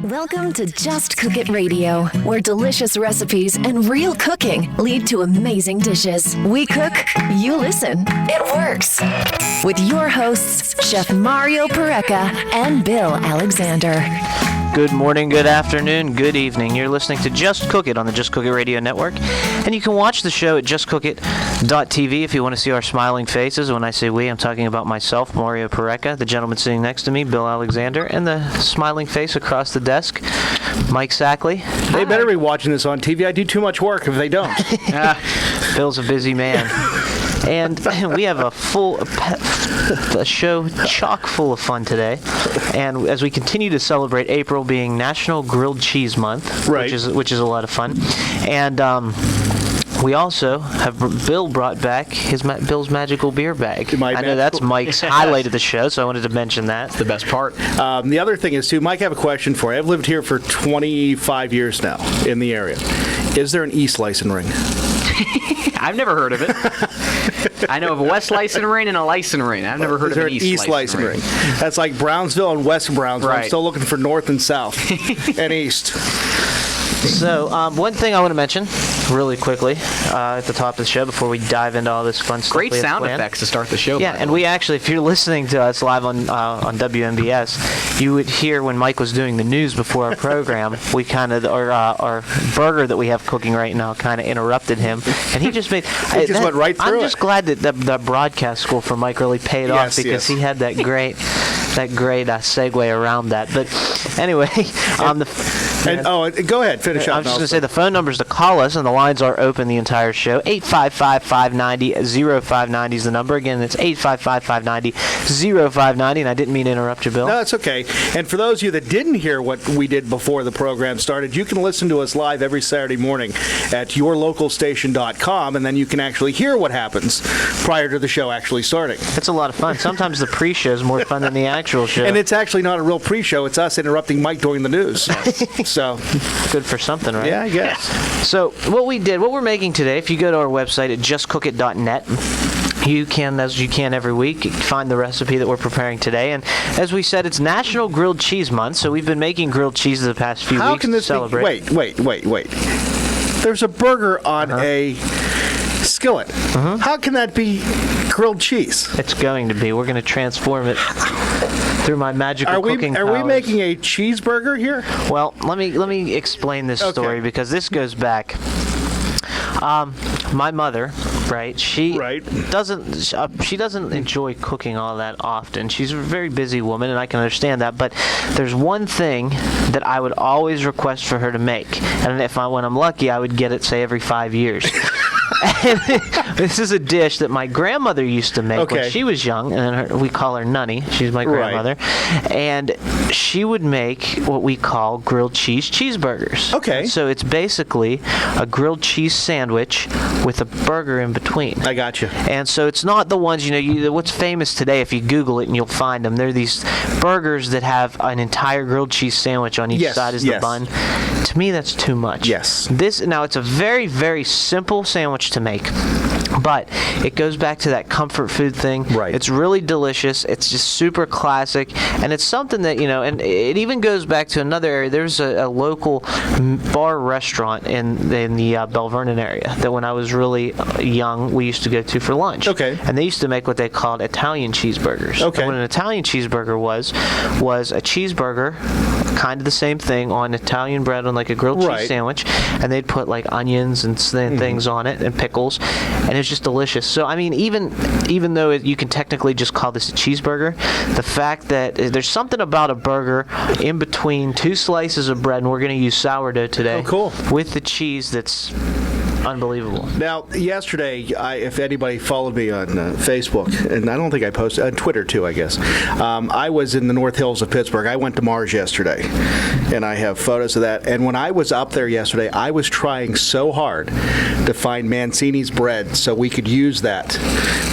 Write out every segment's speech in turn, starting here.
Welcome to Just Cook It Radio, where delicious recipes and real cooking lead to amazing dishes. We cook, you listen. It works. With your hosts, Chef Mario Pareca and Bill Alexander. Good morning, good afternoon, good evening. You're listening to Just Cook It on the Just Cook It Radio Network. And you can watch the show at justcookit.tv if you want to see our smiling faces. When I say we, I'm talking about myself, Mario Pareca, the gentleman sitting next to me, Bill Alexander, and the smiling face across the desk, Mike Sackley. They better be watching this on TV. I do too much work if they don't. Bill's a busy man. And we have a show chock full of fun today. And as we continue to celebrate April being National Grilled Cheese Month, right, which is a lot of fun. And we also have Bill brought back Bill's magical beer bag. I know that's Mike's highlight of the show, so I wanted to mention that. It's the best part. The other thing is, too, Mike, I have a question for you. I've lived here for 25 years now in the area. Is there an East Licensing Ring? I've never heard of it. I know of a West Licensing Ring and a Licensing Ring. I've never heard of an East Licensing Ring. That's like Brownsville and West Brownsville. Right. I'm still looking for North and South and East. So, one thing I want to mention really quickly at the top of the show before we dive into all this fun stuff. Great sound effects to start the show. Yeah, and we actually, if you're listening to us live on WMBS, you would hear when Mike was doing the news before our program, we kind of, our burger that we have cooking right now kind of interrupted him, and he just made... He just went right through I'm just glad that the broadcast school for Mike really paid off, because he had that great segue around that. But anyway, go ahead, finish up. I'm just going to say the phone numbers to call us, and the lines are open the entire show. 855-590-0590 is the number. Again, it's 855-590-0590, and I didn't mean to interrupt you, Bill. No, that's okay. And for those of you that didn't hear what we did before the program started, you can listen to us live every Saturday morning at yourlocalstation.com, and then you can actually hear what happens prior to the show actually starting. It's a lot of fun. Sometimes the pre-show is more fun than the actual show. And it's actually not a real pre-show. It's us interrupting Mike during the news. So good for something, right? Yeah, I guess. So what we're making today, if you go to our website at justcookit.net, you can, as you can every week, find the recipe that we're preparing today. And as we said, it's National Grilled Cheese Month, so we've been making grilled cheese the past few weeks to celebrate. Wait. There's a burger on a skillet. How can that be grilled cheese? It's going to be. We're going to transform it through my magical cooking powers. Are we making a cheeseburger here? Well, let me explain this story, because this goes back. My mother, right? She doesn't enjoy cooking all that often. She's a very busy woman, and I can understand that. But there's one thing that I would always request for her to make, and when I'm lucky, I would get it, say, every 5 years. And this is a dish that my grandmother used to make when she was young, and we call her Nunny. She's my grandmother. Right. And she would make what we call grilled cheeseburgers. Okay. So it's basically a grilled cheese sandwich with a burger in between. I got you. And so it's not the ones, what's famous today, if you Google it and you'll find them, they're these burgers that have an entire grilled cheese sandwich on each side as the bun. To me, that's too much. Yes. Now, it's a very, very simple sandwich to make, but it goes back to that comfort food thing. Right. It's really delicious. It's just super classic, and it's something that, and it even goes back to another area. There's a local bar restaurant in the Bell Vernon area that when I was really young, we used to go to for lunch. Okay. And they used to make what they called Italian cheeseburgers. Okay. And what an Italian cheeseburger was a cheeseburger, kind of the same thing, on Italian bread on like a grilled cheese sandwich, and they'd put like onions and things on it and pickles, and it was just delicious. So I mean, even though you can technically just call this a cheeseburger, the fact that there's something about a burger in between two slices of bread, and we're going to use sourdough today. Oh, cool. With the cheese that's unbelievable. Now, yesterday, if anybody followed me on Facebook, and I don't think I posted, on Twitter too, I guess, I was in the North Hills of Pittsburgh. I went to Mars yesterday, and I have photos of that. And when I was up there yesterday, I was trying so hard to find Mancini's bread so we could use that,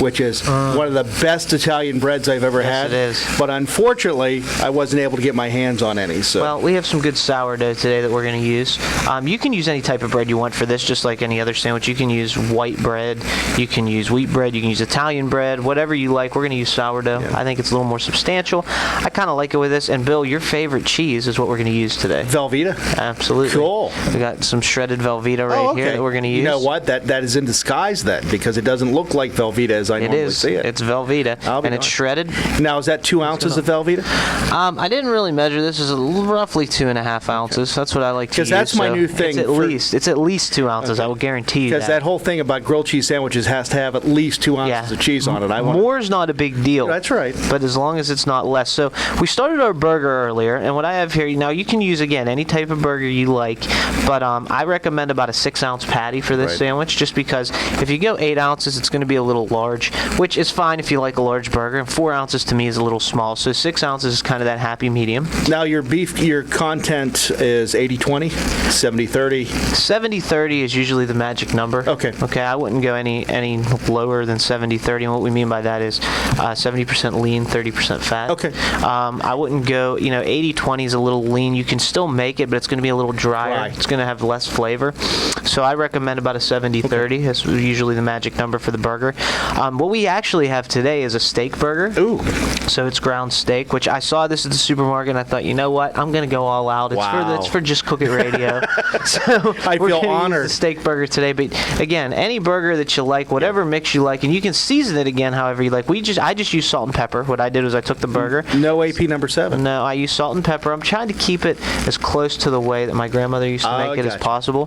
which is one of the best Italian breads I've ever had. It is. But unfortunately, I wasn't able to get my hands on any. So. Well, we have some good sourdough today that we're going to use. You can use any type of bread you want for this, just like any any other sandwich. You can use white bread, you can use wheat bread, you can use Italian bread, whatever you like. We're going to use sourdough. Yeah. I think it's a little more substantial. I kind of like it with this. And Bill, your favorite cheese is what we're going to use today. Velveeta? Absolutely. Cool. We got some shredded Velveeta right here that we're going to use. You know what? That is in disguise then, because it doesn't look like Velveeta as I normally see it. It's Velveeta, and it's shredded. Now, is that 2 ounces of Velveeta? I didn't really measure this. It's roughly 2.5 ounces. That's what I like to use. Because that's my new thing. It's at least 2 ounces. I will guarantee you that. Because that whole thing about grilled cheese sandwiches has to have at least 2 ounces of cheese on it. More's not a big deal. That's right. But as long as it's not less. So we started our burger earlier, and what I have here, now you can use, again, any type of burger you like, but I recommend about a 6-ounce patty for this sandwich, just because if you go 8 ounces, it's going to be a little large, which is fine if you like a large burger, and 4 ounces to me is a little small, so 6 ounces is kind of that happy medium. Now, your content is 80-20, 70-30? 70-30 is usually the magic number. Okay. Okay, I wouldn't go any lower than 70-30, and what we mean by that is 70% lean, 30% fat. Okay. I wouldn't go, 80-20 is a little lean. You can still make it, but it's going to be a little drier. It's going to have less flavor. So I recommend about a 70-30. That's usually the magic number for the burger. What we actually have today is a steak burger. Ooh. So it's ground steak, which I saw this at the supermarket, and I thought, you know what? I'm going to go all out. It's for Just Cook It Radio. So I feel honored. Use the steak burger today. But again, any burger that you like, whatever mix you like, and you can season it again however you like. I just use salt and pepper. What I did was I took the burger. No AP number 7. No, I use salt and pepper. I'm trying to keep it as close to the way that my grandmother used to make it as possible.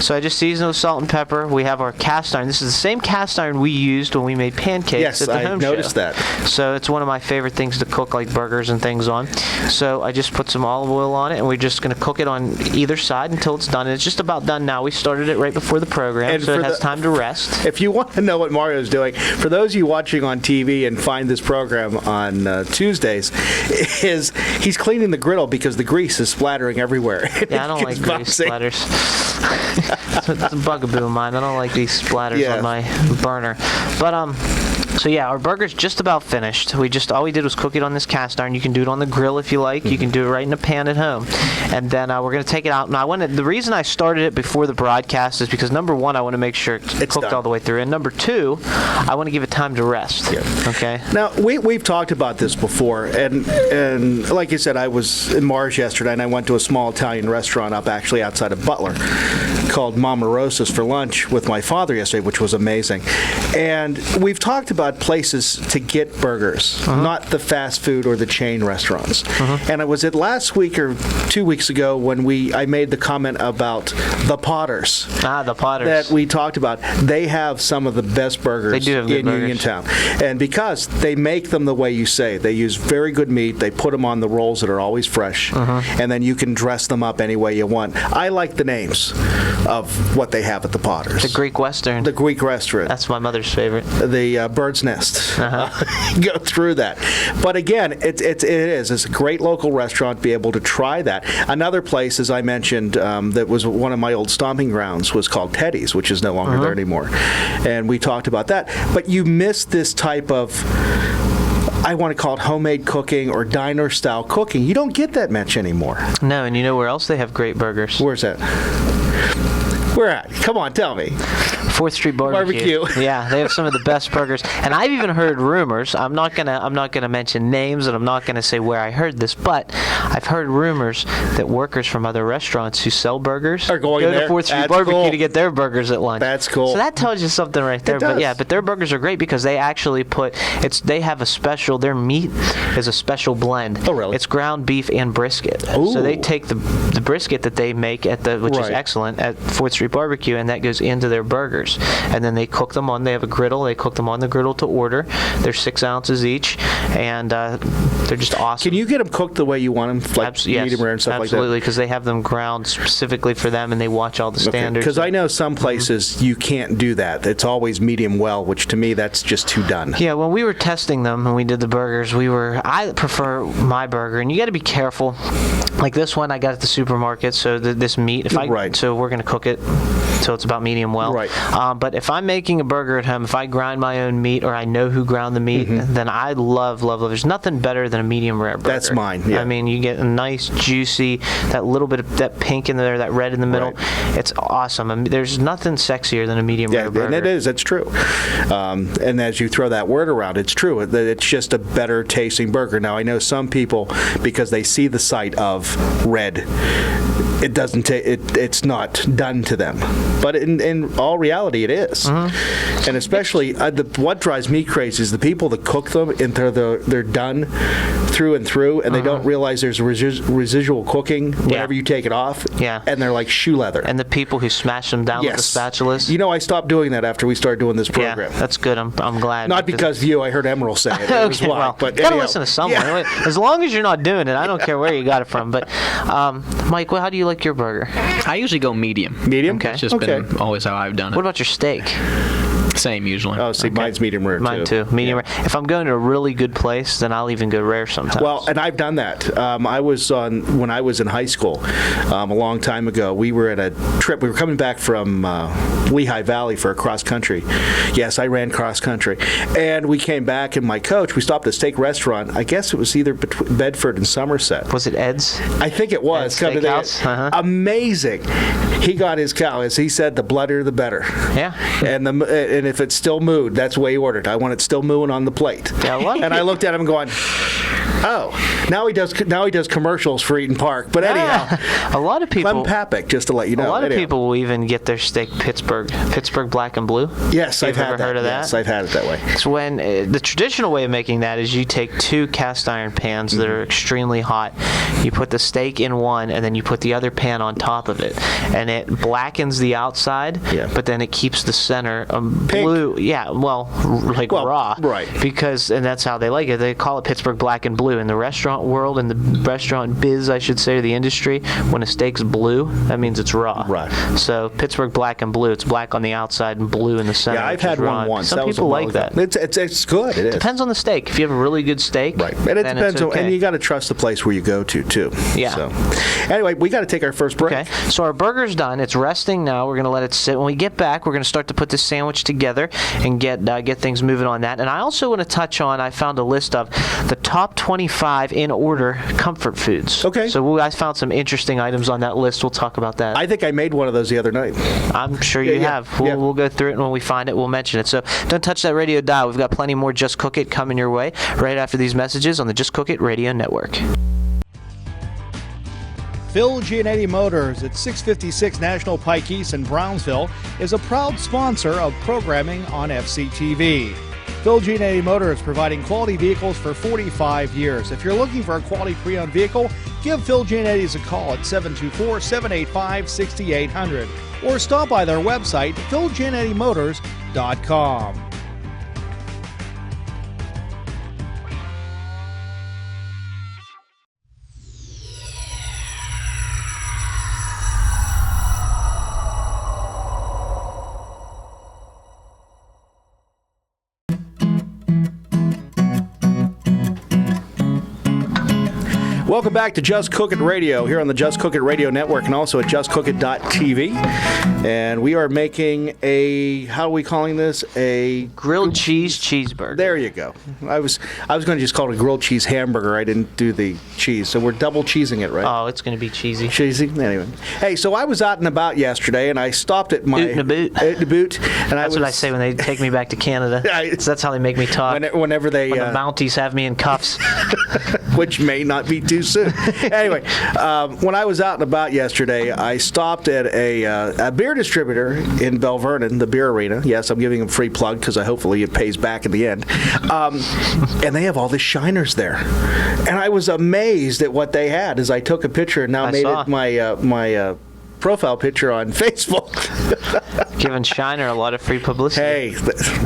So I just season with salt and pepper. We have our cast iron. This is the same cast iron we used when we made pancakes at the home show. Yes, I noticed that. So it's one of my favorite things to cook, like burgers and things on. So I just put some olive oil on it, and we're just going to cook it on either side until it's done. And it's just about done now. We started it right before the program, so it has time to rest. If you want to know what Mario's doing, for those of you watching on TV and find this program on Tuesdays, he's cleaning the griddle because the grease is splattering everywhere. Yeah, I don't like grease splatters. It's a bugaboo of mine. I don't like these splatters on my burner. But so yeah, our burger's just about finished. All we did was cook it on this cast iron. You can do it on the grill if you like. You can do it right in a pan at home. And then we're going to take it out. Now, the reason I started it before the broadcast is because, number one, I want to make sure it's cooked done all the way through. And number two, I want to give it time to rest. Yeah. Okay? Now, we've talked about this before. And like you said, I was in Mars yesterday, and I went to a small Italian restaurant actually outside of Butler called Mama Rosa's for lunch with my father yesterday, which was amazing. And we've talked about places to get burgers, not the fast food or the chain restaurants. And it was last week or 2 weeks ago when I made the comment about the Potters. The Potters. That we talked about. They have some of the best burgers in Uniontown. And because they make them the way you say, they use very good meat, they put them on the rolls that are always fresh, and then you can dress them up any way you want. I like the names of what they have at the Potters. The Greek Western. The Greek restaurant. That's my mother's favorite. The Bird's Nest. Go through that. But again, it is. It's a great local restaurant. Be able to try that. Another place, as I mentioned, that was one of my old stomping grounds was called Teddy's, which is no longer there anymore. And we talked about that. But you miss this type of, I want to call it homemade cooking or diner-style cooking. You don't get that much anymore. No, and you know where else they have great burgers? Where's that? Where at? Come on, tell me. 4th Street Barbecue. Yeah, they have some of the best burgers. And I've even heard rumors. I'm not gonna mention names, and I'm not gonna say where I heard this, but I've heard rumors that workers from other restaurants who sell burgers are go to 4th Street Barbecue to get their burgers at lunch. That's cool. So that tells you something right there. But their burgers are great because they actually they have a special. Their meat is a special blend. Oh, really? It's ground beef and brisket. Ooh. So they take the brisket that they make which is excellent at 4th Street Barbecue, and that goes into their burgers. And then they cook them they have a griddle. They cook them on the griddle to order. They're 6 ounces each, and they're just awesome. Can you get them cooked the way you want them, like medium rare and stuff like that? Absolutely, because they have them ground specifically for them, and they watch all the standards. Because I know some places you can't do that. It's always medium well, which to me that's just too done. Yeah, when we were testing them and we did the burgers, I prefer my burger, and you got to be careful Like this one I got at the supermarket, so this meat, so we're going to cook it so it's about medium well. Right. But if I'm making a burger at home, if I grind my own meat or I know who ground the meat, then I love. There's nothing better than a medium rare burger. That's mine, yeah. I mean, you get a nice, juicy, that little bit of that pink in there, that red in the middle. Right. It's awesome. I mean, there's nothing sexier than a medium rare burger. And it is. It's true. And as you throw that word around, it's true. It's just a better tasting burger. Now, I know some people, because they see the sight of red, it doesn't. It's not done to them, but in all reality, it is. And especially what drives me crazy is the people that cook them and they're done through and through, and they don't realize there's residual cooking whenever you take it off. Yeah. And they're like shoe leather. And the people who smash them down with the spatulas. You know, I stopped doing that after we started doing this program. Yeah, that's good. I'm glad. Not because of you. I heard Emerald say it. It was why. Well, but you gotta listen to someone. Yeah. As long as you're not doing it, I don't care where you got it from. But Mike, how do you like your burger? I usually go medium. Medium? Okay. It's just been always how I've done it. What about your steak? Same usually. Oh, see, mine's medium rare, Mine too. Medium rare. If I'm going to a really good place, then I'll even go rare sometimes. Well, and I've done that. When I was in high school, a long time ago, we were at a trip. We were coming back from Lehigh Valley for a cross country. Yes, I ran cross country. And we came back, and my coach, we stopped at a steak restaurant. I guess it was either Bedford and Somerset. Was it Ed's? I think it was. Ed's Steakhouse? Amazing. He got his cow. As he said, the bloodier the better. Yeah. And if it's still mooed, that's the way he ordered. I want it still mooing on the plate. Yeah, I looked at him going, oh, now he does commercials for Eaton Park. But anyhow, a lot of people. Clem Papik, just to let you know. A lot of people will even get their steak Pittsburgh black and blue. Yes, I've had that. Heard of that? Yes, I've had it that way. It's when the traditional way of making that is you take 2 cast iron pans that are extremely hot. You put the steak in one, and then you put the other pan on top of it, and it blackens the outside. Yeah. But then it keeps the center blue. Yeah. Well, raw. Right. And that's how they like it. They call it Pittsburgh black and blue in the restaurant world, in the restaurant biz, I should say, or the industry. When a steak's blue, that means it's raw. Right. So Pittsburgh black and blue. It's black on the outside and blue in the center. Yeah, I've had one once. Some people like that. It's good. It is. Depends on the steak. If you have a really good steak, right, and it depends on, and you got to trust the place where you go to too. Yeah. So, anyway, we got to take our first break. Okay. So our burger's done. It's resting now. We're going to let it sit. When we get back, we're going to start to put this sandwich together and get things moving on that. And I also want to touch on. I found a list of the top 25 in order comfort foods. Okay. So I found some interesting items on that list. We'll talk about that. I think I made one of those the other night. I'm sure you have. We'll go through it, and when we find it, we'll mention it. So don't touch that radio dial. We've got plenty more Just Cook It coming your way right after these messages on the Just Cook It Radio Network. Phil Giannetti Motors at 656 National Pike East in Brownsville is a proud sponsor of programming on FCTV. Phil Giannetti Motors providing quality vehicles for 45 years. If you're looking for a quality pre-owned vehicle, give Phil Giannetti's a call at 724-785-6800 or stop by their website, philgiannettimotors.com. Welcome back to Just Cook It Radio here on the Just Cook It Radio Network and also at justcookit.tv. And we are making how are we calling this? A grilled cheese cheeseburger. There you go. I was going to just call it a grilled cheese hamburger. I didn't do the cheese. So we're double cheesing it, right? Oh, it's going to be cheesy. Cheesy? Anyway. Hey, so I was out and about yesterday and I stopped at my... Oot and a boot. Oot and a boot. And that's what I say when they take me back to Canada. So that's how they make me talk. Whenever they... When the Mounties have me in cuffs. Which may not be too soon. Anyway, when I was out and about yesterday, I stopped at a beer distributor in Bell Vernon, the beer arena. Yes, I'm giving them a free plug because hopefully it pays back in the end. And they have all the Shiners there. And I was amazed at what they had as I took a picture and now made it my profile picture on Facebook. Giving Shiner a lot of free publicity. Hey,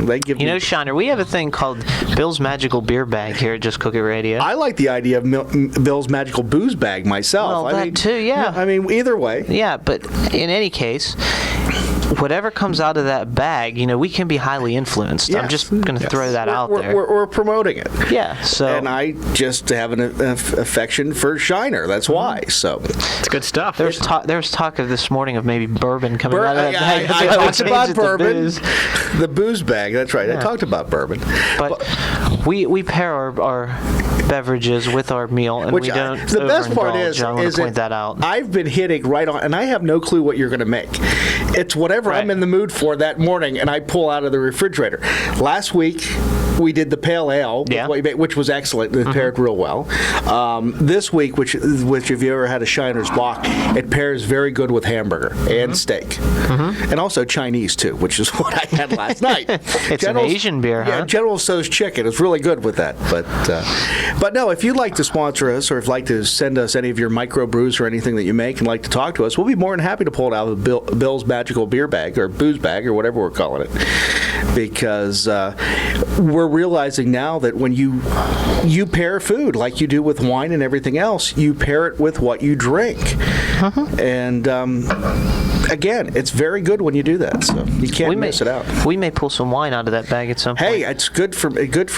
they give me... You know, Shiner, we have a thing called Bill's Magical Beer Bag here at Just Cook It Radio. I like the idea of Bill's Magical Booze Bag myself. Well, that too, yeah. I mean, either way. Yeah, but in any case... whatever comes out of that bag, we can be highly influenced. Yes. I'm just going to throw that out there. We're promoting it. Yeah. So. And I just have an affection for Shiner. That's why. So it's good stuff. There's talk of this morning of maybe bourbon coming out of that bag. I talked about bourbon. The booze bag. That's right. Yeah. I talked about bourbon. But we pair our beverages with our meal, and we don't. The best part is point that out. I've been hitting right on, and I have no clue what you're going to make. It's whatever I'm in the mood for that morning, and I pull out of the refrigerator. Last week we did the pale ale, which was excellent. It paired real well. This week, which if you ever had a Shiner's Bock, it pairs very good with hamburger and steak, and also Chinese too, which is what I had last night. It's an Asian beer, huh? Yeah, General Tso's chicken. It's really good with that. But no, if you'd like to sponsor us, or if you'd like to send us any of your microbrews or anything that you make and like to talk to us, we'll be more than happy to pull it out of Bill's Magical Beer Bag or Booze Bag or whatever we're calling it, because we're realizing now that when you pair food like you do with wine and everything else, you pair it with what you drink, and again, it's very good when you do that. So you can't miss it out. We may pull some wine out of that bag at some point. Hey, it's good for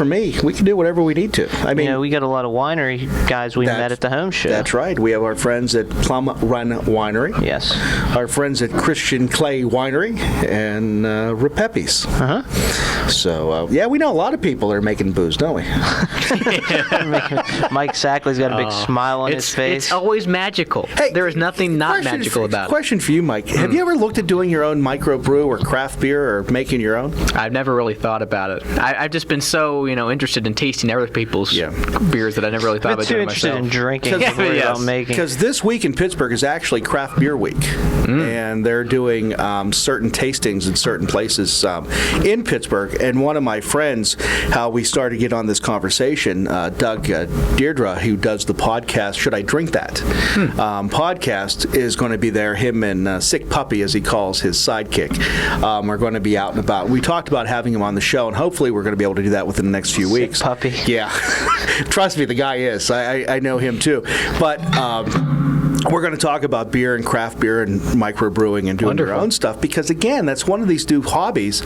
me. We can do whatever we need to. I mean, we got a lot of winery guys we met at the home show. That's right. We have our friends at Plum Run Winery. Yes. Our friends at Christian Clay Winery and Repepe's. So we know a lot of people that are making booze, don't we? Mike Sackley's got a big smile on his face. It's always magical. Hey, there is nothing not magical about it. Question for you, Mike. Have you ever looked at doing your own microbrew or craft beer or making your own? I've never really thought about it. I've just been so interested in tasting other people's beers that I never really thought about doing myself. I'm too interested in drinking about making. Because this week in Pittsburgh is actually Craft Beer Week, and they're doing certain tastings in certain places in Pittsburgh. And one of my friends, how we started to get on this conversation, Doug Deirdre, who does the podcast Should I Drink That? Podcast is going to be there. Him and Sick Puppy, as he calls his sidekick, are going to be out and about. We talked about having him on the show, and hopefully we're going to be able to do that within the next few weeks. Sick Puppy. Yeah. Trust me, the guy is. I know him too. But we're going to talk about beer and craft beer and microbrewing and doing your own stuff, because, again, that's one of these new hobbies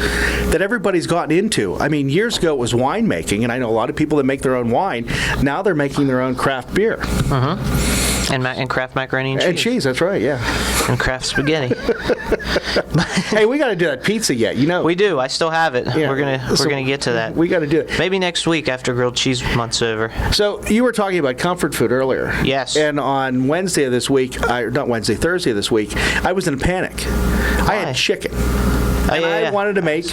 that everybody's gotten into. I mean, years ago it was winemaking, and I know a lot of people that make their own wine. Now they're making their own craft beer. And craft macaroni and cheese. And cheese, that's right, yeah. And craft spaghetti. Hey, we got to do that pizza yet, We do. I still have it. Yeah. We're gonna get to that. We got to do it. Maybe next week after grilled cheese month's over. So you were talking about comfort food earlier. Yes. And on Thursday of this week, I was in a panic. Why? I had chicken. I wanted to make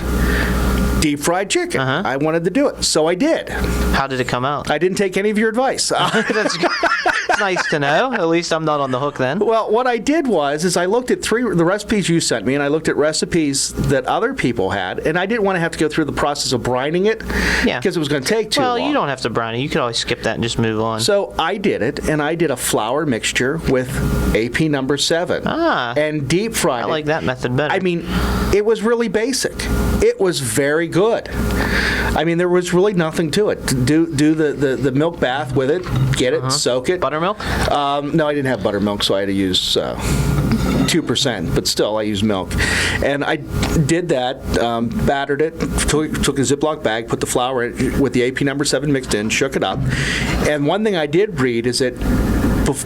deep fried chicken. I wanted to do it, so I did. How did it come out? I didn't take any of your advice. That's good. It's nice to know. At least I'm not on the hook then. Well, what I did was I looked at the recipes you sent me, and I looked at recipes that other people had, and I didn't want to have to go through the process of brining it, because it was going to take too long. Well, you don't have to brine it. You could always skip that and just move on. So I did it, and I did a flour mixture with AP number 7 and deep fried it. I like that method better. I mean, it was really basic. It was very good. I mean, there was really nothing to it. Do the milk bath with it, get it, soak it. Buttermilk? No, I didn't have buttermilk, so I had to use 2%, but still I used milk. And I did that, battered it, took a Ziploc bag, put the flour in, with the AP number 7 mixed in, shook it up. And one thing I did read is that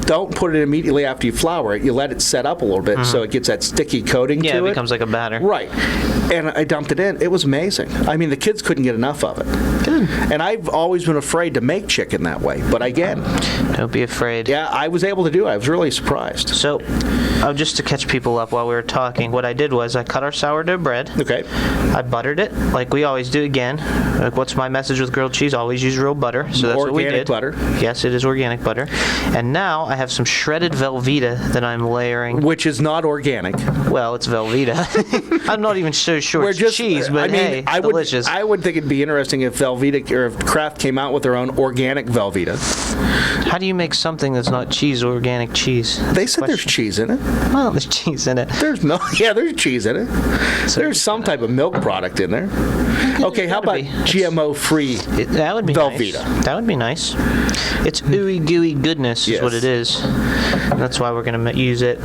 don't put it immediately after you flour it. You let it set up a little bit so it gets that sticky coating to it. Yeah, it becomes like a batter. Right. And I dumped it in. It was amazing. I mean, the kids couldn't get enough of it. Good. And I've always been afraid to make chicken that way. But again, don't be afraid. Yeah, I was able to do it. I was really surprised. So, just to catch people up while we were talking, what I did was I cut our sourdough bread. Okay. I buttered it like we always do again. Like, what's my message with grilled cheese? Always use real butter. So that's what we did. Organic butter. Yes, it is organic butter. And now I have some shredded Velveeta that I'm layering. Which is not organic. Well, it's Velveeta. I'm not even so sure it's cheese, but hey, it's delicious. I would think it'd be interesting if Velveeta or if Kraft came out with their own organic Velveeta. How do you make something that's not cheese organic cheese? They said there's cheese in it. Well, there's cheese in it. There's there's cheese in it. So there's some type of milk product in there. Okay, how about GMO-free that would be Velveeta? Nice. That would be nice. It's ooey gooey goodness is what it is. That's why we're going to use it.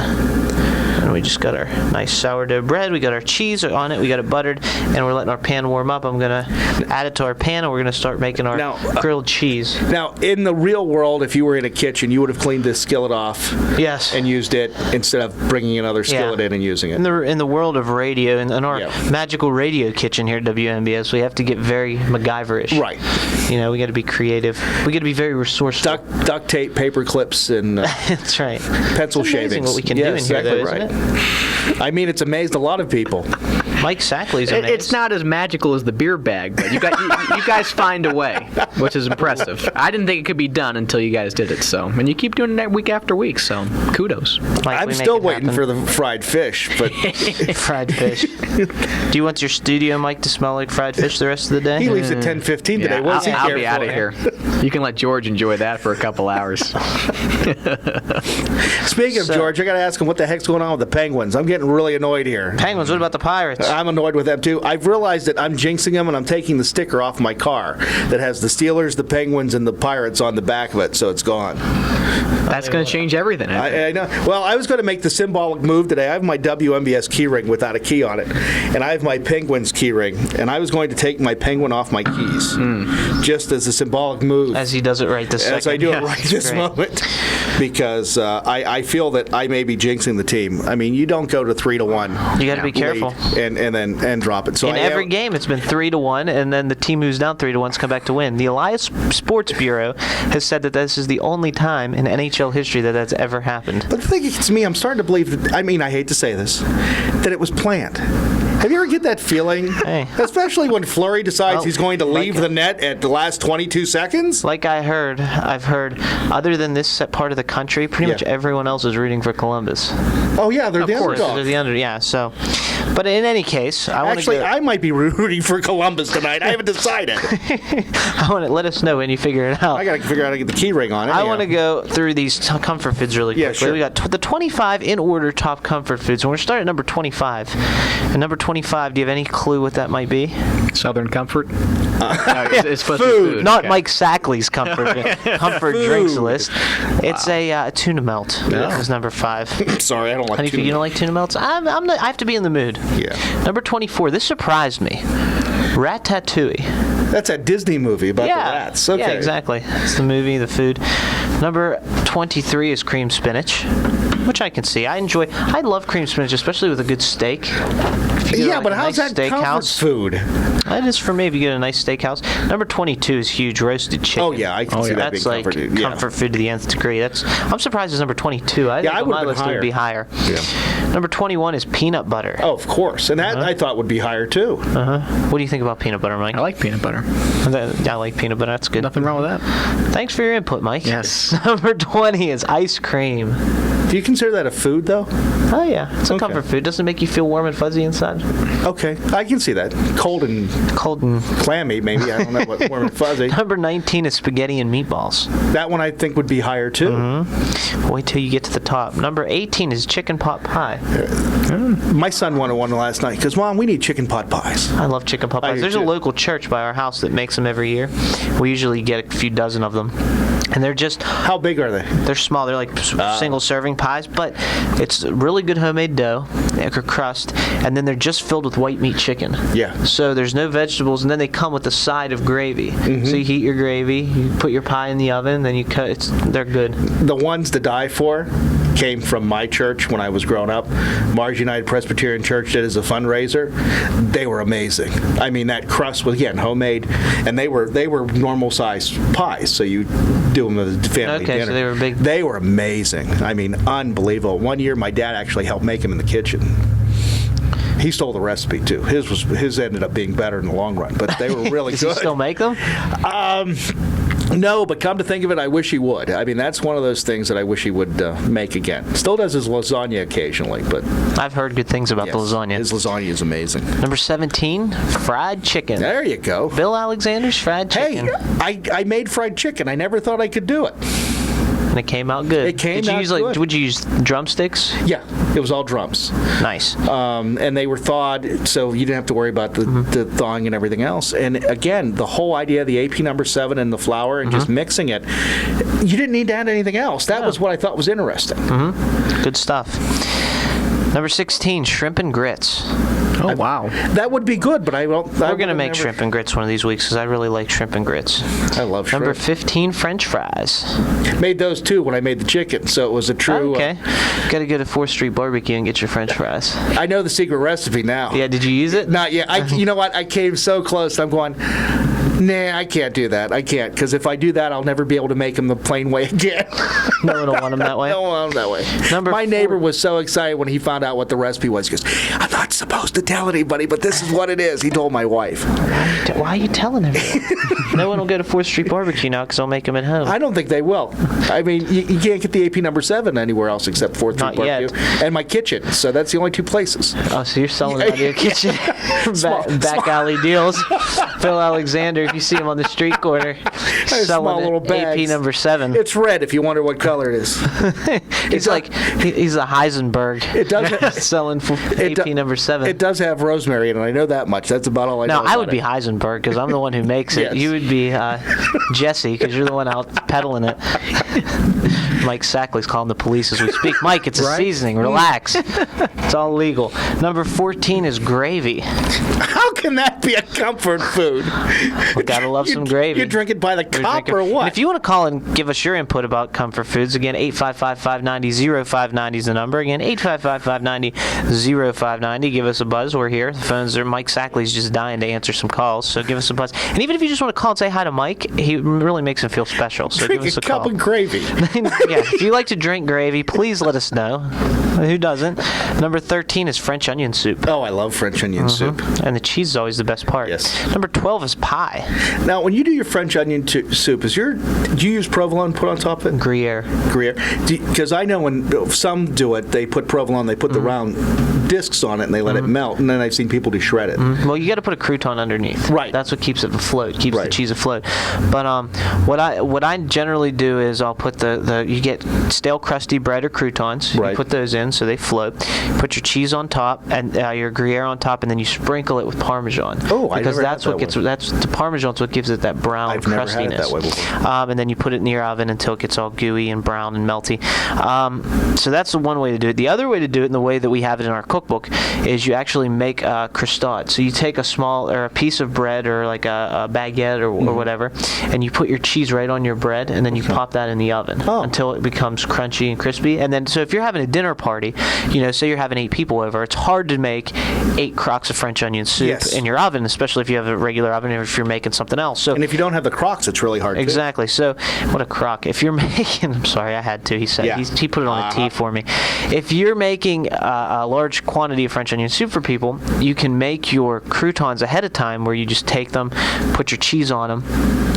And we just got our nice sourdough bread. We got our cheese on it. We got it buttered, and we're letting our pan warm up. I'm gonna add it to our pan, and we're gonna start making our grilled cheese. Now, in the real world, if you were in a kitchen, you would have cleaned this skillet off. Yes. And used it instead of bringing another skillet in and using it. In the world of radio, in our magical radio kitchen here at WNBS, we have to get very MacGyver-ish. Right. You know, we got to be creative. We got to be very resourceful. Duct tape, paper clips, and that's right. Pencil it's shavings. What we can do in here, though, isn't it? I mean, it's amazed a lot of people. Mike Sackley's amazed. It's not as magical as the beer bag, but you guys find a way, which is impressive. I didn't think it could be done until you guys did it. So, and you keep doing it week after week. So, kudos. Mike, I'm still waiting for the fried fish, but fried fish. Do you want your studio, Mike, to smell like fried fish the rest of the day? He leaves at 10:15 today. I'll be out of here. You can let George enjoy that for a couple hours. Speaking of George, I got to ask him what the heck's going on with the Penguins. I'm getting really annoyed here. Penguins? What about the Pirates? I'm annoyed with them too. I've realized that I'm jinxing them, and I'm taking the sticker off my car that has the Steelers, the Penguins, and the Pirates on the back of it, so it's gone. That's going to change everything. I know. Well, I was going to make the symbolic move today. I have my WMBS key ring without a key on it, and I have my Penguins key ring, and I was going to take my Penguin off my keys, just as a symbolic move. As he does it right this second. As I do it right this moment, because I feel that I may be jinxing the team. I mean, you don't go to 3-1. You got to be careful. And then drop it. So in every game, it's been 3-1, and then the team who's down 3-1's come back to win. The Elias Sports Bureau has said that this is the only time in NHL history that that's ever happened. But the thing is, to me, I'm starting to believe that, I mean, I hate to say this, that it was planned. Have you ever get that feeling? Hey. Especially when Fleury decides he's going to leave the net at the last 22 seconds? Like I've heard, other than this part of the country, pretty much everyone else is rooting for Columbus. Oh, yeah, they're the underdog. They're the underdog, yeah. So, but in any case, I might be rooting for Columbus tonight. I haven't decided. Let us know when you figure it out. I got to figure out how to get the key ring on it. I want to go through these comfort foods really quickly. Sure. We got the 25 in order top comfort foods, and we're starting at number 25. And number 25, do you have any clue what that might be? Southern Comfort? No, it's supposed to be food. Not Mike Sackley's comfort drinks list. It's a tuna melt. Yeah. Is number 5. Sorry, I don't like tuna. You don't like tuna melts? I have to be in the mood. Yeah. Number 24. This surprised me. Ratatouille. That's a Disney movie about the rats. Okay. Yeah, exactly. It's the movie, the food. Number 23 is cream spinach, which I can see. I love cream spinach, especially with a good steak. Yeah, but how's that comfort food? That is for me if you get a nice steakhouse. Number 22 is huge roasted chicken. Oh, yeah, I can see that being comfort food. Comfort food to the nth degree. I'm surprised it's number 22. I think on my list it would be higher. Yeah. Number 21 is peanut butter. Oh, of course. And that I thought would be higher, too. What do you think about peanut butter, Mike? I like peanut butter. I like peanut butter. That's good. Nothing wrong with that. Thanks for your input, Mike. Yes. Number 20 is ice cream. Do you consider that a food, though? Oh, yeah. It's a comfort food. Doesn't it make you feel warm and fuzzy inside? Okay. I can see that. Cold and clammy, maybe. I don't know what warm and fuzzy. Number 19 is spaghetti and meatballs. That one I think would be higher, too. Wait till you get to the top. Number 18 is chicken pot pie. My son wanted one last night because, Mom, we need chicken pot pies. I love chicken pot pies. There's a local church by our house that makes them every year. We usually get a few dozen of them. And they're just... How big are they? They're small. They're like single serving pies, but it's really good homemade dough, crust, and then they're just filled with white meat chicken. Yeah. So there's no vegetables, and then they come with a side of gravy. So you heat your gravy, you put your pie in the oven, then you cut. They're good. The ones to die for came from my church when I was growing up. Mars United Presbyterian Church did as a fundraiser. They were amazing. I mean, that crust was, again, homemade, and they were normal size pies, so you do them as a family dinner. So they were big. They were amazing. I mean, unbelievable. One year, my dad actually helped make them in the kitchen. He stole the recipe too. His ended up being better in the long run, but they were really good. Does he still make them? No, but come to think of it, I wish he would. I mean, that's one of those things that I wish he would make again. Still does his lasagna occasionally, but... I've heard good things about the lasagna. His lasagna is amazing. Number 17, fried chicken. There you go. Bill Alexander's fried chicken. Hey, I made fried chicken. I never thought I could do it. And it came out good. It came out good. Would you use drumsticks? Yeah, it was all drums. Nice. And they were thawed, so you didn't have to worry about the thawing and everything else. And again, the whole idea of the AP number 7 and the flour and just mixing it, you didn't need to add anything else. That was what I thought was interesting. Good stuff. Number 16, shrimp and grits. Oh, wow. That would be good, but I don't. We're going to make shrimp and grits one of these weeks because I really like shrimp and grits. I love shrimp. Number 15, French fries. Made those too when I made the chicken, so it was a true. Okay. Got to go to 4th Street Barbecue and get your French fries. I know the secret recipe now. Yeah, did you use it? Not yet. You know what? I came so close. I'm going, nah, I can't do that. I can't, because if I do that, I'll never be able to make them the plain way again. No one will want them that way. No one will want them that way. My neighbor was so excited when he found out what the recipe was. He goes, I'm not supposed to tell anybody, but this is what it is. He told my wife. Why are you telling everyone? No one will go to 4th Street Barbecue now because I'll make them at home. I don't think they will. I mean, you can't get the AP number 7 anywhere else except 4th Street Barbecue. And my kitchen. So that's the only 2 places. Oh, so you're selling out of your kitchen? Back alley deals. Phil Alexander, if you see him on the street corner, selling little bags. AP number 7. It's red if you wonder what color it is. He's like, he's a Heisenberg. It does selling for AP number 7. It does have rosemary in it. I know that much. That's about all I know. No, I would be Heisenberg because I'm the one who makes it. Yes. You would be Jesse because you're the one out peddling it. Mike Sackley's calling the police as we speak. Mike, it's a seasoning. Relax. It's all legal. Number 14 is gravy. How can that be a comfort food? Well, gotta love some gravy. You drink it by the cup or what? And if you want to call and give us your input about comfort foods, again, 855-590-0590 is the number. Again, 855-590-0590. Give us a buzz. We're here. The phones are. Mike Sackley's just dying to answer some calls, so give us a buzz. And even if you just want to call and say hi to Mike, he really makes him feel special. So drink give us a cup call. of gravy. Yeah, if you like to drink gravy, please let us know. Who doesn't? Number 13 is French onion soup. Oh, I love French onion soup. And the cheese is always the best part. Yes. Number 12 is pie. Now, when you do your French onion soup, do you use provolone put on top of it? Gruyere. Because I know when some do it, they put provolone, they put the round discs on it, and they let it melt, and then I've seen people just shred it. Well, you got to put a crouton underneath. Right. That's what keeps it afloat, keeps the cheese afloat. But what I generally do is I'll put you get stale crusty bread or croutons. Right. You put those in so they float. Put your cheese on top and your Gruyere on top, and then you sprinkle it with Parmesan. Oh, I because never that's had what that gets one. that's the Parmesan's what gives it that brown I've crustiness. never had it that way before. And then you put it in your oven until it gets all gooey and brown and melty. So that's the one way to do it. The other way to do it, in the way that we have it in our cookbook, is you actually make a crostade. So you take a small or a piece of bread or like a baguette or whatever, and you put your cheese right on your bread, and then you pop that in the oven until it becomes crunchy and crispy. And then, so if you're having a dinner party, say you're having 8 people over, it's hard to make 8 crocks of French onion soup in your oven, especially if you have a regular oven or if you're making something else. So, and if you don't have the crocks, it's really hard. Exactly. So, what a crock. If you're making, I'm sorry, I had to. He said he put it on a T for me. If you're making a large quantity of French onion soup for people, you can make your croutons ahead of time, where you just take them, put your cheese on them,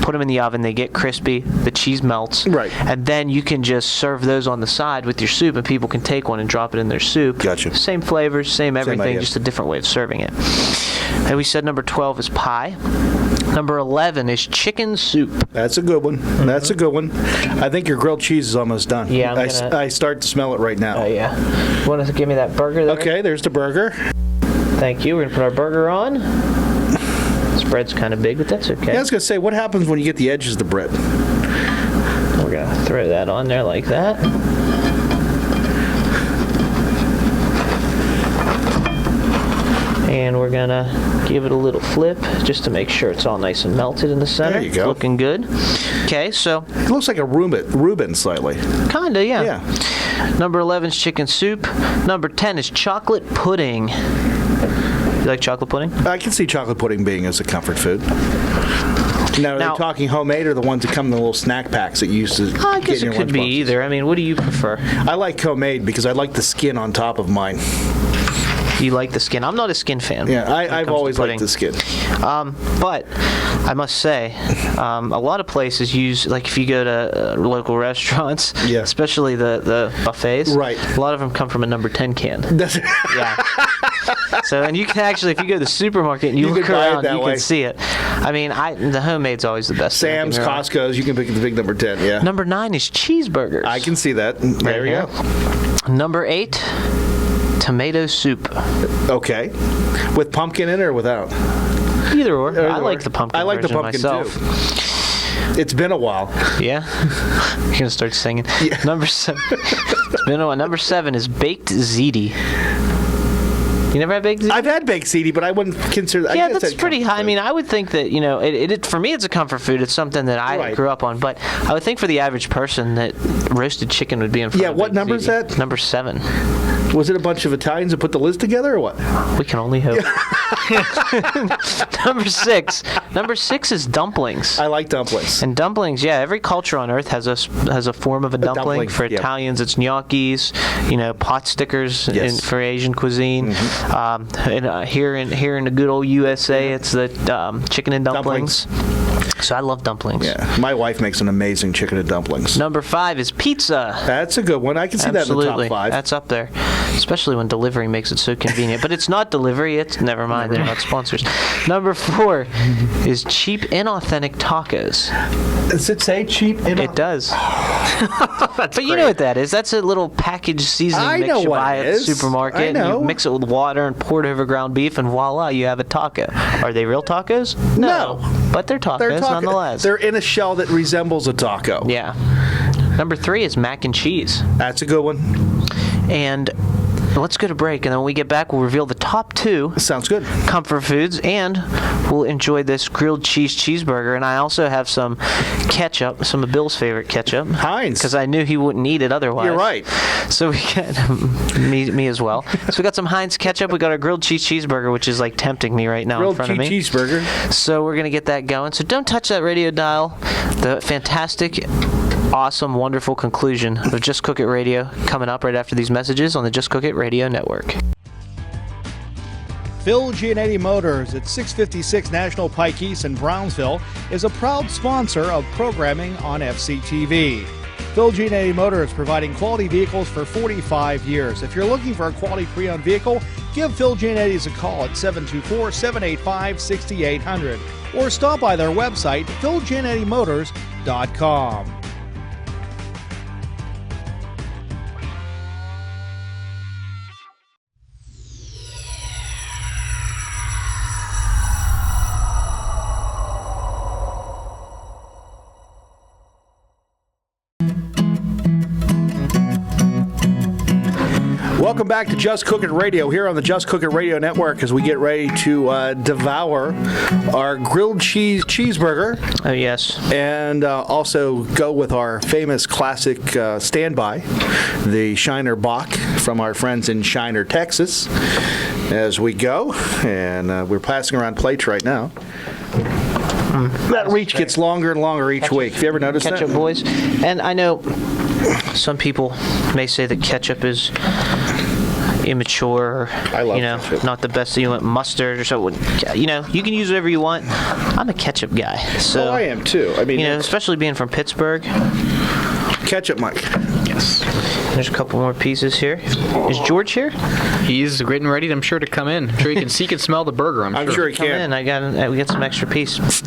put them in the oven, they get crispy, the cheese melts, and then you can just serve those on the side with your soup, and people can take one and drop it in their soup. Gotcha. Same flavors, same everything, idea. just a different way of serving it. And we said number 12 is pie. Number 11 is chicken soup. That's a good one. That's a good one. I think your grilled cheese is almost done. Yeah, I start to smell it right now. Oh, yeah. You want to give me that burger there? Okay, there's the burger. Thank you. We're going to put our burger on. This bread's kind of big, but that's okay. Yeah, I was going to say, what happens when you get the edges of the bread? We're going to throw that on there like that. And we're going to give it a little flip just to make sure it's all nice and melted in the center. There you go. Looking good. Okay, so. It looks like a Reuben slightly. Kinda, yeah. Yeah. Number 11 is chicken soup. Number 10 is chocolate pudding. You like chocolate pudding? I can see chocolate pudding being as a comfort food. Now, are they talking homemade or the ones that come in the little snack packs that you used to I get guess in it your could be lunchboxes? either. I mean, what do you prefer? I like homemade because I like the skin on top of mine. You like the skin? I'm not a skin fan. Yeah, I've always liked the skin. But I must say, a lot of places use, like if you go to local restaurants, especially the buffets, a lot of them come from a number 10 can. Yeah. So, and you can actually, if you go to the supermarket and you look around, you can see it. I mean, the homemade's always the best. Sam's, Costco's, you can pick the big number 10, yeah. Number 9 is cheeseburgers. I can see that. There we go. Number 8, tomato soup. Okay. With pumpkin in it or without? Either or. I like the pumpkin. I like the pumpkin myself. too. It's been a while. Yeah? You're going to start singing. Yeah. Number 7. It's been a while. Number 7 is baked ziti. You never had baked ziti? I've had baked ziti, but I wouldn't consider. Yeah, that's pretty high. I mean, I would think that it for me it's a comfort food. It's something that I grew up on, but I would think for the average person that roasted chicken would be in front of what number is that? Number 7. Was it a bunch of Italians that put the list together, or what? We can only hope. Number 6. Number 6 is dumplings. I like dumplings. And dumplings, every culture on earth has a form of a dumpling. For Italians, it's gnocchis. Pot stickers for Asian cuisine. And here in the good old USA, it's the chicken and dumplings. So I love dumplings. Yeah, my wife makes an amazing chicken and dumplings. Number 5 is pizza. That's a good one. I can see that in the top 5. That's up there, especially when delivery makes it so convenient. But it's not delivery. It's never mind. They're not sponsors. Number 4 is cheap, inauthentic tacos. Does it say cheap? It does. But you know what that is? That's a little packaged seasoning mix you buy at the supermarket. I know. And you mix it with water and pour it over ground beef, and voila, you have a taco. Are they real tacos? No. But they're tacos nonetheless. They're in a shell that resembles a taco. Yeah. Number 3 is mac and cheese. That's a good one. And let's go to break, and then when we get back, we'll reveal the top 2 sounds good comfort foods, and we'll enjoy this grilled cheeseburger. And I also have some ketchup, some of Bill's favorite ketchup, Heinz, because I knew he wouldn't eat it otherwise. You're right. So we got me as well. So we got some Heinz ketchup. We got our grilled cheeseburger, which is like tempting me right now in front of me. Grilled cheeseburger. So we're gonna get that going. So don't touch that radio dial. The fantastic, awesome, wonderful conclusion of Just Cook It Radio coming up right after these messages on the Just Cook It Radio Network. Phil Giannetti Motors at 656 National Pike East in Brownsville is a proud sponsor of programming on FCTV. Phil Giannetti Motors providing quality vehicles for 45 years. If you're looking for a quality pre-owned vehicle, give Phil Giannetti's a call at 724-785-6800 or stop by their website, philgiannettimotors.com. Welcome back to Just Cook It Radio here on the Just Cook It Radio Network as we get ready to devour our grilled cheeseburger. Oh, yes. And also go with our famous classic standby, the Shiner Bock from our friends in Shiner, Texas, as we go. And we're passing around plates right now. That reach gets longer and longer each week. Have you ever noticed that? Ketchup, boys. And I know some people may say that ketchup is immature, I love ketchup. Not the best. You want mustard or so. You can use whatever you want. I'm a ketchup guy. So I am too. I mean, especially being from Pittsburgh. Ketchup, Mike. Yes. There's a couple more pieces here. Is George here? He's getting ready, I'm sure, to come in. I'm sure he can smell the burger. I'm sure he Come can. in. We got some extra pieces.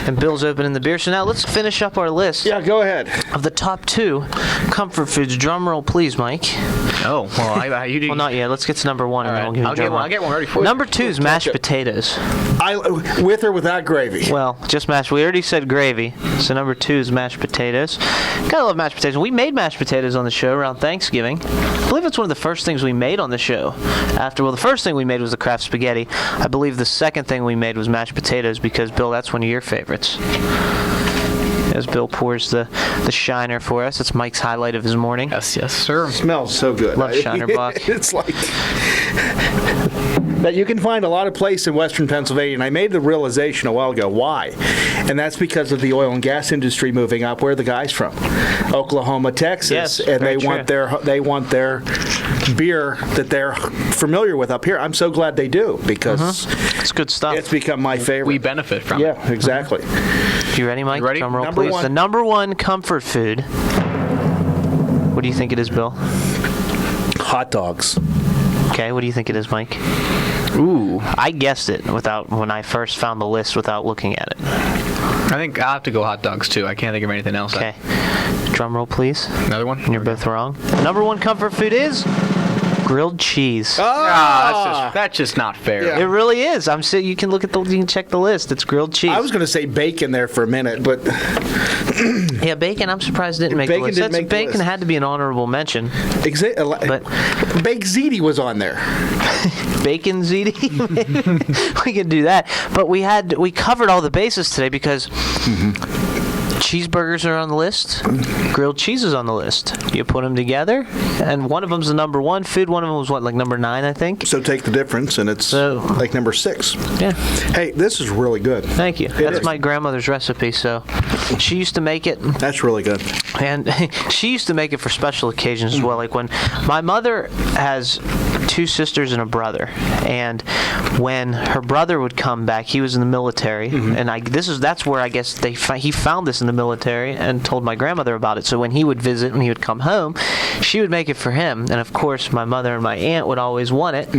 And Bill's opening the beer. So now let's finish up our list. Yeah, go ahead. Of the top 2 comfort foods. Drum roll, please, Mike. Oh, well, you do. Well, not yet. Let's get to number 1, and then we'll give you a drum roll. I'll get one ready for you. Number 2 is mashed potatoes. With or without gravy? Well, just mashed. We already said gravy, so number 2 is mashed potatoes. Gotta love mashed potatoes. We made mashed potatoes on the show around Thanksgiving. I believe it's one of the first things we made on the show. The first thing we made was the Kraft spaghetti. I believe the second thing we made was mashed potatoes because, Bill, that's one of your favorites. As Bill pours the Shiner for us. It's Mike's highlight of his morning. Yes, sir. It smells so good. Love Shiner Bock. It's like that you can find a lot of places in Western Pennsylvania, and I made the realization a while ago why, and that's because of the oil and gas industry moving up. Where are the guys from? Oklahoma, Texas, yes, and they want their beer that they're familiar with up here. I'm so glad they do because it's good stuff. It's become my favorite. We benefit from it. Yeah, exactly. You ready, Mike? You ready? Drum roll, Number please. one. The number 1 comfort food. What do you think it is, Bill? Hot dogs. Okay, what do you think it is, Mike? Ooh. I guessed it when I first found the list without looking at it. I think I'll have to go hot dogs, too. I can't think of anything else. Okay. Drum roll, please. Another one? And you're both wrong. Number 1 comfort food is grilled cheese. That's just not fair. Yeah. It really is. You can look at you can check the list. It's grilled cheese. I was going to say bacon there for a minute, but yeah, bacon. I'm surprised didn't make the list. Bacon had to be an honorable mention. but baked ziti was on there. Bacon ziti. We can do that, but we covered all the bases today because. Cheeseburgers are on the list. Grilled cheese is on the list. You put them together, and one of them's the number one food. One of them was like number 9, I think. So take the difference, and it's like number 6. Yeah. Hey, this is really good. Thank you. That's my grandmother's recipe. So she used to make it. That's really good. And she used to make it for special occasions as well. Like when my mother has 2 sisters and a brother, and when her brother would come back, he was in the military, and that's where I guess he found this in the military and told my grandmother about it. So when he would visit and he would come home, she would make it for him, and of course my mother and my aunt would always want it,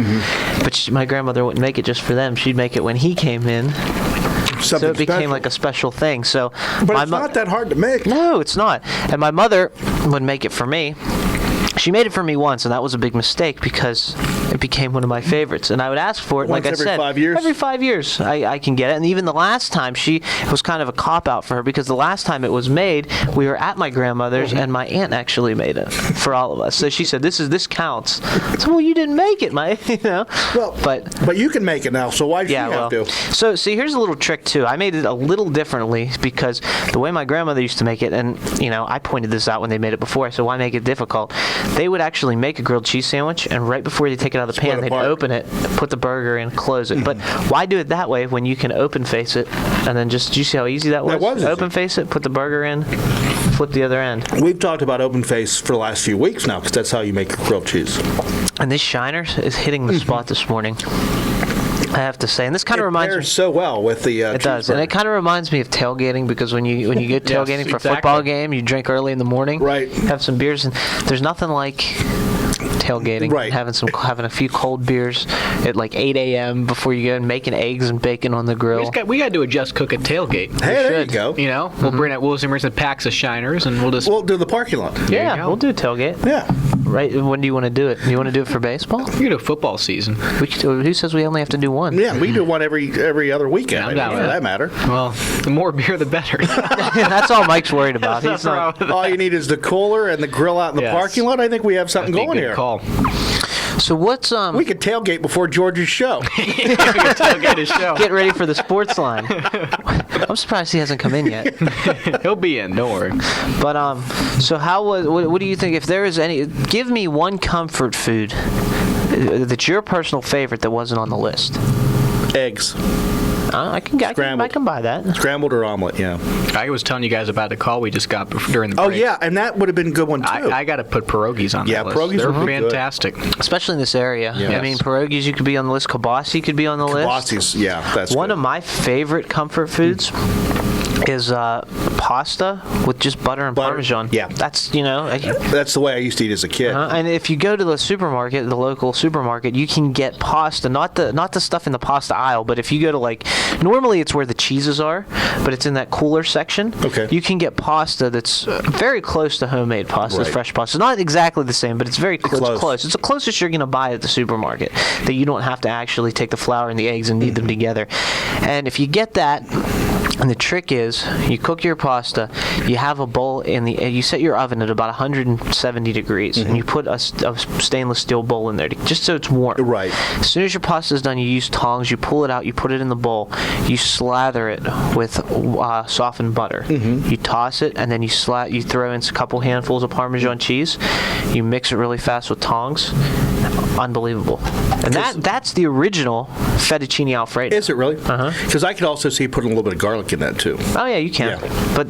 but my grandmother wouldn't make it just for them. She'd make it when he came in. So it became special. Like a special thing. So, but it's not that hard to make. No, it's not. And my mother would make it for me. She made it for me once, and that was a big mistake because it became one of my favorites. And I would ask for it, once like I said, every 5 years? Every 5 years I can get it. And even the last time, it was kind of a cop-out for her because the last time it was made, we were at my grandmother's, and my aunt actually made it for all of us. So she said, this counts. So, well, you didn't make it, Well, but you can make it now, so why do you have to? So, see, here's a little trick, too. I made it a little differently because the way my grandmother used to make it, and, I pointed this out when they made it before, so why make it difficult? They would actually make a grilled cheese sandwich, and right before they take it out of the pan, they'd open it, put the burger in, close it. But why do it that way when you can open face it, and then just, do you see how easy that was? That was open face it, put the burger in, flip the other end. We've talked about open face for the last few weeks now, because that's how you make grilled cheese. And this Shiner is hitting the spot this morning. I have to say, and this kind of reminds me so well with the it does, and it kind of reminds me of tailgating because when you go tailgating for a football game, you drink early in the morning, right? Have some beers, and there's nothing like tailgating, right? Having a few cold beers at like 8 a.m. before you go, and making eggs and bacon on the grill. We got to do a Just Cook It tailgate. Hey, there you go. We'll bring some packs of Shiners, and we'll do the parking lot. Yeah, we'll do a tailgate. Yeah. Right. When do you want to do it? You want to do it for baseball? We can do football season. Who says we only have to do one? Yeah, we do one every other weekend. For that matter. Well, the more beer, the better. That's all Mike's worried about. He's not. All you need is the cooler and the grill out in the parking lot. I think we have something going here. Call. So what's We could tailgate before George's show. Tailgate his show. Get ready for the sports line. I'm surprised he hasn't come in yet. He'll be in. Don't worry. But so what do you think? If there is any, give me one comfort food that's your personal favorite that wasn't on the list. Eggs. I can buy that. Scrambled or omelet, yeah. I was telling you guys about the call we just got during the break. Oh, yeah, and that would have been a good one, too. I got to put pierogies on that list. Pierogies They're are fantastic. Good. Especially in this area. Yes. I mean, pierogies, you could be on the list. Kibasi could be on the list. Kibasi's, yeah, that's one good. of my favorite comfort foods is pasta with just butter and Parmesan. Yeah. That's, that's the way I used to eat as a kid. And if you go to the local supermarket, you can get pasta, not the stuff in the pasta aisle, but if you go to normally it's where the cheeses are, but it's in that cooler section. Okay. You can get pasta that's very close to homemade pasta, Right. fresh pasta. Not exactly the same, but it's very close. It's the closest you're going to buy at the supermarket, that you don't have to actually take the flour and the eggs and knead them together. And if you get that, and the trick is, you cook your pasta, you have a bowl you set your oven at about 170 degrees, and you put a stainless steel bowl in there, just so it's warm. Right. As soon as your pasta is done, you use tongs, you pull it out, you put it in the bowl, you slather it with softened butter. You toss it, and then you throw in a couple handfuls of Parmesan cheese, you mix it really fast with tongs. Unbelievable. And that's the original fettuccine Alfredo. Is it really? Because I could also see putting a little bit of garlic in that too. Oh yeah, you can. Yeah. But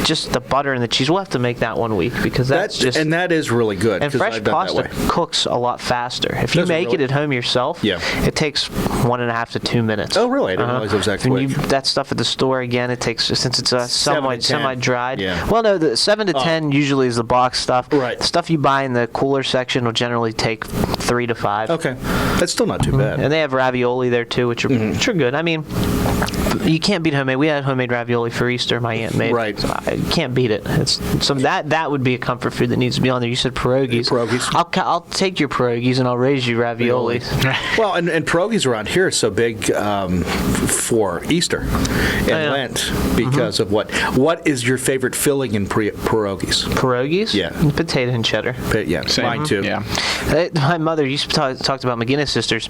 just the butter and the cheese, we'll have to make that one week because and that is really good. And fresh pasta cooks a lot faster. If you make it at home yourself, it takes 1.5 to 2 minutes. Oh really? I didn't realize it was that quick. That stuff at the store again, it takes, since it's semi-dried. Yeah. Well, no, the 7 to 10 usually is the box stuff. Right. The stuff you buy in the cooler section will generally take 3 to 5. Okay, that's still not too bad. And they have ravioli there too, which are good. I mean, You can't beat homemade. We had homemade ravioli for Easter. My aunt made. Right. So I can't beat it. That would be a comfort food that needs to be on there. You said pierogies. I'll take your pierogies and I'll raise you raviolis. Well, and pierogies around here are so big for Easter and Lent because of what is your favorite filling in pierogies? Pierogies? Yeah. Potato and cheddar. Mine too. Yeah. My mother used to talked about McGinnis sisters.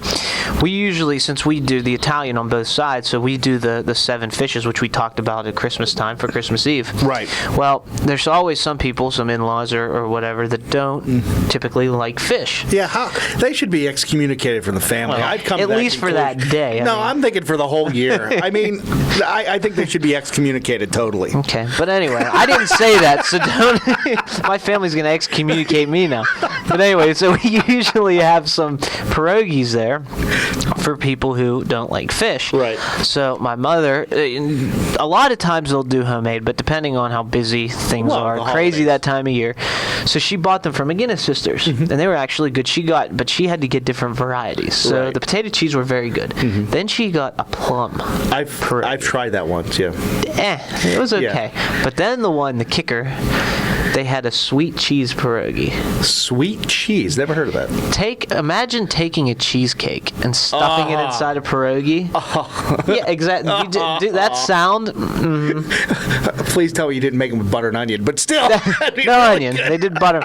We usually, since we do the Italian on both sides, so we do the 7 fishes, which we talked about at Christmas time for Christmas Eve. Right. Well, there's always some people, some in-laws or whatever, that don't typically like fish. Yeah, they should be excommunicated from the family. Well, I've come at to that least for that day. I'm thinking for the whole year. I mean, I think they should be excommunicated totally. Okay, but anyway, I didn't say that, so don't. My family's going to excommunicate me now. But anyway, so we usually have some pierogies there for people who don't like fish. Right. So my mother, a lot of times they'll do homemade, but depending on how busy things are, crazy that time of year. So she bought them from McGinnis sisters, and they were actually good. But she had to get different varieties. So the potato cheese were very good. Then she got a plum. I've tried that once. Yeah. It was okay. Yeah. But then the kicker, they had a sweet cheese pierogi. Sweet cheese? Never heard of that. Imagine taking a cheesecake and stuffing it inside a pierogi. Yeah, exactly. That sound. Please tell me you didn't make them with butter and onion, but still. No onion. They did butter.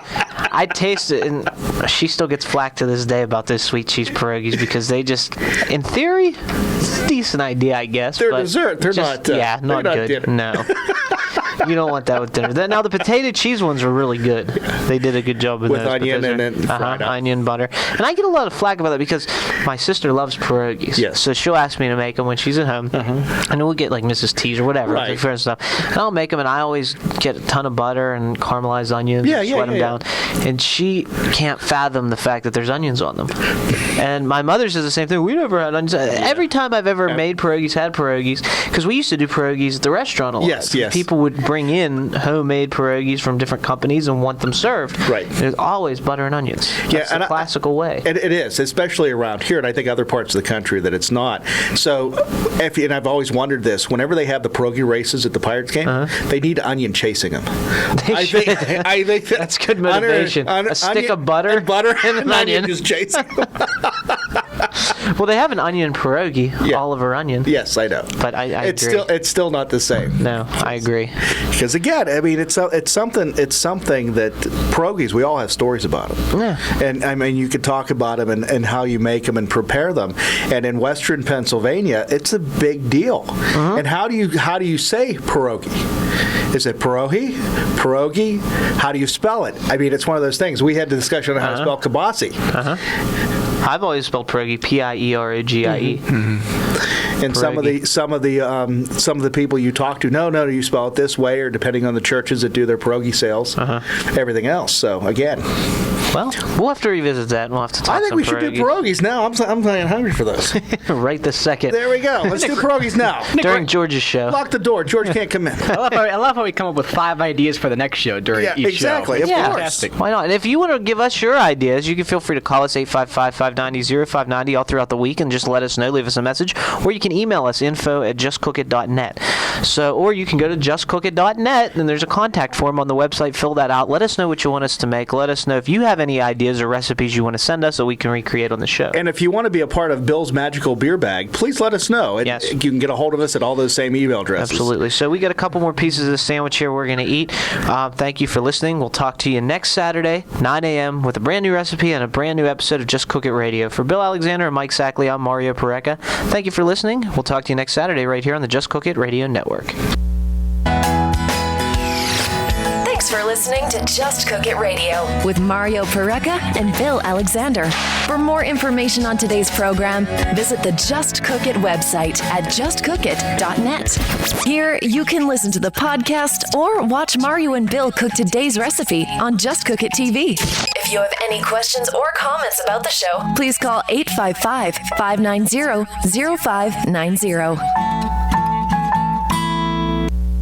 I tasted it, and she still gets flack to this day about those sweet cheese pierogies because they just, in theory, it's a decent idea, I guess. They're dessert. They're just, not. Not good. Dinner. No. You don't want that with dinner. Now the potato cheese ones were really good. They did a good job with those. With onion and then fried up. Onion, butter. And I get a lot of flack about that because my sister loves pierogies. Yes. So she'll ask me to make them when she's at home. And we'll get like Mrs. T's or whatever. Right. Different stuff. And I'll make them, and I always get a ton of butter and caramelized onions and sweat them down. And she can't fathom the fact that there's onions on them. And my mother says the same thing. We never had onions. Every time I've ever made pierogies, had pierogies, because we used to do pierogies at the restaurant a lot. Yes. People would bring in homemade pierogies from different companies and want them served. Right. There's always butter and onions. That's the classical way. It is, especially around here, and I think other parts of the country that it's not. So, and I've always wondered this, whenever they have the pierogi races at the Pirates game, they need onion chasing them. I think that's good motivation. A stick of butter and an onion just chasing them. Well, they have an onion pierogi, Oliver Onion. Yes, I know. But I agree. It's still not the same. No, I agree. Because again, I mean, it's something that pierogies, we all have stories about them. Yeah. And I mean, you could talk about them and how you make them and prepare them. And in Western Pennsylvania, it's a big deal. And how do you say pierogi? Is it pierogi? Pierogi? How do you spell it? I mean, it's one of those things. We had the discussion on how to spell kibasi. I've always spelled pierogi P-I-E-R-O-G-I-E. And some of the people you talk to, no, you spell it this way, or depending on the churches that do their pierogi sales, everything else. So again, well, we'll have to revisit that. And we'll have to talk. I think we should do pierogies now. I'm getting hungry for those. Right this second. There we go. Let's do pierogies now. During George's show. Lock the door. George can't come in. I love how we come up with 5 ideas for the next show during each exactly. show. Of Yeah, course. why not? And if you want to give us your ideas, you can feel free to call us 855-590-0590 all throughout the week and just let us know, leave us a message, or you can email us info@justcookit.net. Or you can go to justcookit.net and there's a contact form on the website. Fill that out. Let us know what you want us to make. Let us know if you have any ideas or recipes you want to send us that we can recreate on the show. And if you want to be a part of Bill's Magical Beer Bag, please let us know. Yes. You can get a hold of us at all those same email addresses. Absolutely. So we got a couple more pieces of the sandwich here we're going to eat. Thank you for listening. We'll talk to you next Saturday, 9 a.m. with a brand new recipe and a brand new episode of Just Cook It Radio. For Bill Alexander and Mike Sackley, I'm Mario Pareca. Thank you for listening. We'll talk to you next Saturday right here on the Just Cook It Radio Network. Thanks for listening to Just Cook It Radio with Mario Pareca and Bill Alexander. For more information on today's program, visit the Just Cook It website at justcookit.net. Here, you can listen to the podcast or watch Mario and Bill cook today's recipe on Just Cook It TV. If you have any questions or comments about the show, please call 855-590-0590.